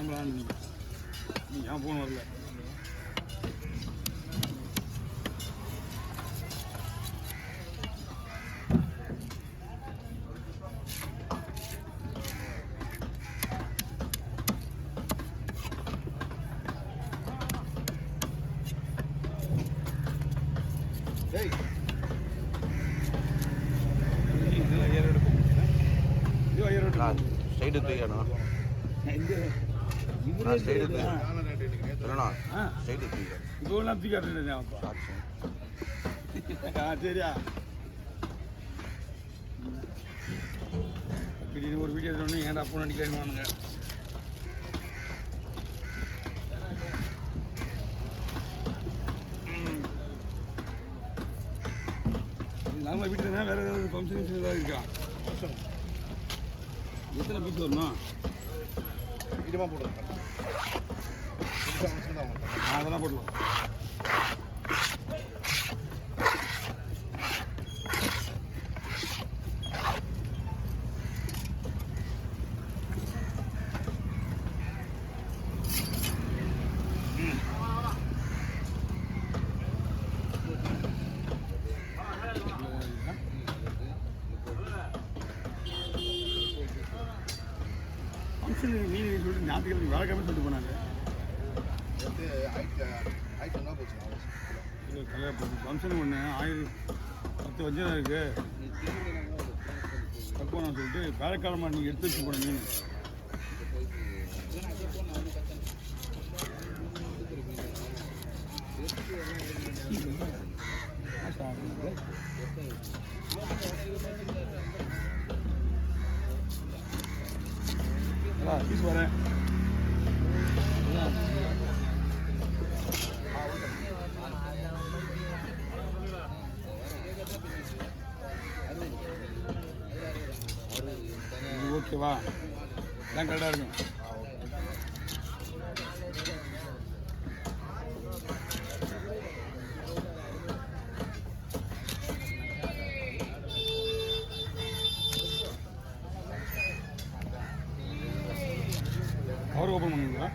நீ ஏன் ஃபோன் வரல? ஸ்ட்ரைட்டு தூக்கணும். ஸ்ட்ரைட்டு தூக்கணும். ஸ்ட்ரைட்டு தூக்க இப்போலாம் தூக்கிட்டேன். சரியா திடீர்னு ஒரு வீடியோ எடுத்தோடனே ஏன்டா ஃபோன் அடிக்கணுவானுங்க. நம்ம வீட்டில் வேறு ஏதாவது ஃபங்க்ஷன் ஏதாவது இருக்கா? எத்தனை பீஸ் வரணும்? இதமாக போடுறேன். அதெல்லாம் போடலாம். ஃபங்க்ஷன் மீன் சொல்லிட்டு ஞாயிற்றுக்கிழமை வேலைக்கிழமை சொல்லிட்டு போனாங்க. ஃபங்க்ஷன் ஒன்று 1010 வஞ்சனம் இருக்குது தப்போன்னு சொல்லிட்டு வேலைக்கிழமை நீங்கள் எடுத்து வச்சு போன மீன். பீஸ் வரேன். ஓகேவா? எல்லாம் கரெக்டாக இருக்கும். கவர் ஓப்பன் பண்ணுங்களா?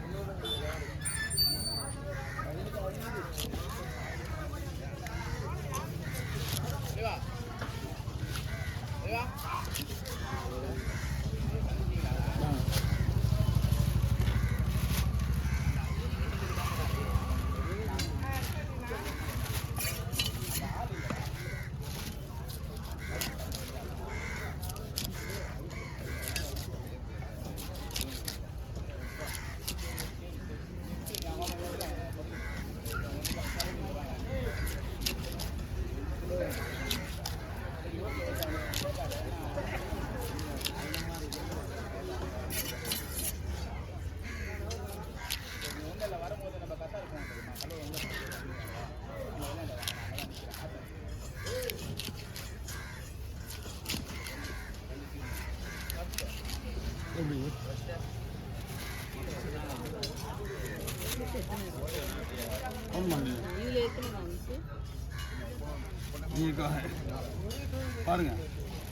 பாருங்க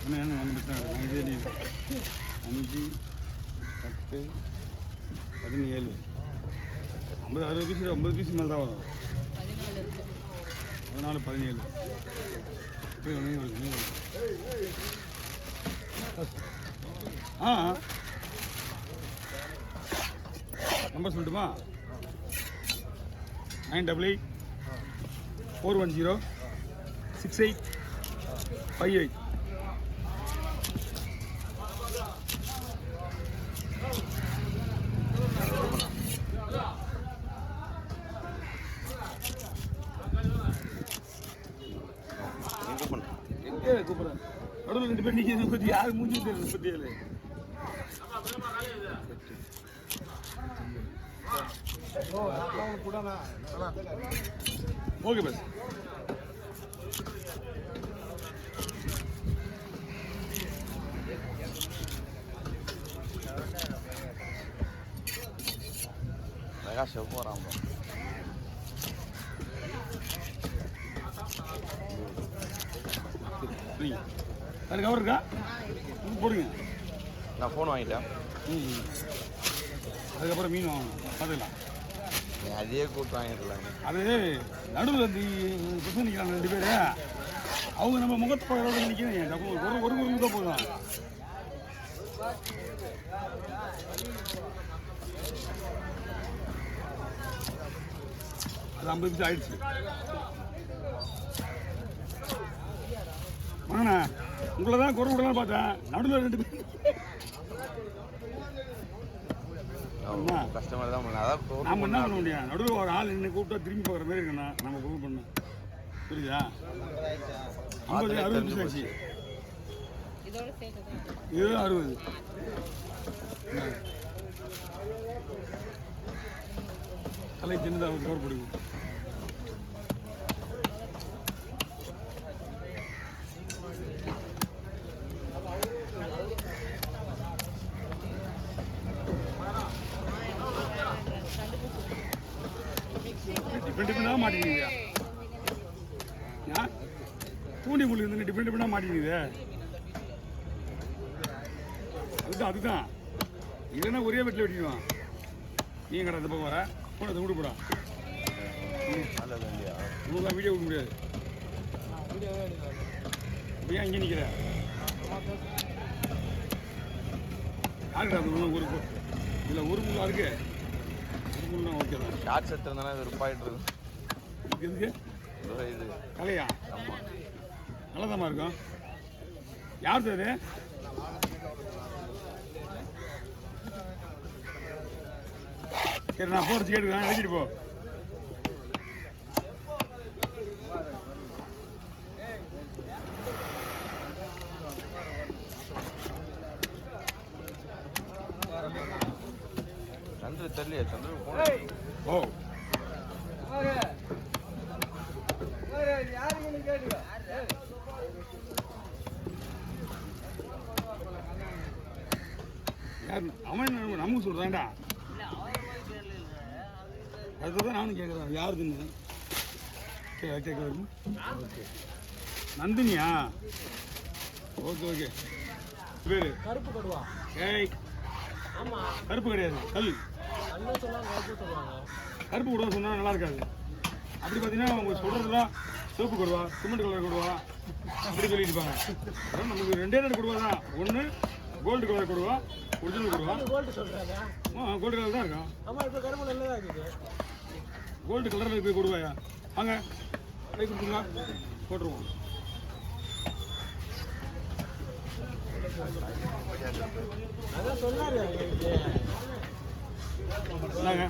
என்ன வந்துட்டு 5 5 10 17 50 60 பீஸ் 50 பீஸ் மேலே தான் வரும். 14 17 நம்பர் சொல்லட்டுமா? 988 410 6858. கூப்பிட்றேன். நடுவில் 2 பேர் நீங்கள் 36 மூஞ்சி 37. Okay bus. போகிறான் அது கவர் இருக்கா? போடுங்க. நான் ஃபோன் வாங்கிட்டேன். அதுக்கப்புறம் மீன் வாங்கணும் பார்த்துக்கலாம். நீ அதையே கூப்பிட்டு வாங்கிடலாம். அது நடுவில் புதுசு நிற்கிறாங்க 2 பேர். அவங்க நம்ம முகத்தை பார்க்குறவங்க நிற்கிறேன். ஒரு ஒரு முறை தான் போதும். அது 50 நிமிஷம் ஆயிடுச்சு. வாங்கண்ணா, உங்களை தான் குறை விடலாம் பார்த்தேன். நடுவில் 2 பேர். கஸ்டமர் தான் பண்ண. அதான் நம்ம என்ன பண்ண முடியும்? நடுவில் ஒரு ஆள் என்ன கூப்பிட்டா திரும்பி பார்க்குற மாதிரி இருக்குண்ணா. நம்ம புக் பண்ணோம். புரியுதா? 50 60 நிமிஷம் ஆச்சு. இது 60. தலை சின்னதாக கவர் பிடிக்கும். டிஃப்ரெண்டாக மாட்டிக்கிங்க. பூண்டி முள்ளு இருந்து டிஃப்ரெண்டாக மாட்டிக்கிது. அதுதான் இல்லைன்னா ஒரே வீட்டில் வெட்டிடுவான். நீ கடை அந்த பக்கம் வர போன அதை விடு போடா. உங்களுக்கு வீடியோ விட முடியாது. ஏன் இங்கே நிற்கிற? யாருக்கா அது ஒரு இல்லை ஒரு முள்ளா இருக்கு. ஒரு முள்ளா ஓகே தான். ஷார்ட்ஸ் எடுத்துருந்தானே அது ரூபாயிட்டு இருக்கும். எதுக்கு இது கலையா? ஆமாம், நல்லதாம்மா இருக்கும். யார் சார் அது? சரி, நான் போகிறச்சு கேட்டுக்கிறேன். எழுதிட்டு போ. சந்திர தெரியலையா? சந்திர போன ஓ அவன் நமக்கு சொல்கிறான்டா. அதுதான் நானும் கேட்குறேன். யாருதுன்னு கேட்குறது. ஓகே, நந்தினியா? Okay okay. பேர் கருப்பு கடுவா. ஏய், கருப்பு கிடையாது, கல். கருப்பு கொடுவா சொன்னால் நல்லா இருக்காது. அப்படி பார்த்தீங்கன்னா அவங்க சொல்கிறதுலாம் சிவப்பு கொடுவா, சிமெண்ட் கலர் கொடுவா அப்படி சொல்லிட்டு இருப்பாங்க. அதான் நமக்கு 2 கொடுவா தான். ஒன்று கோல்டு கலர் கொடுவா, ஒரிஜினல் கொடுவா. கோல்டு சொல்றாங்க. கோல்டு கலர் தான் இருக்கும். ஆமா, இப்போ கருப்பு நல்லா தான் இருக்குது. கோல்டு கலரில் போய் கொடுவாயா? வாங்க கை கொடுத்துங்களா, போட்டுருவோம். அதான் சொன்னாரு. என்னங்க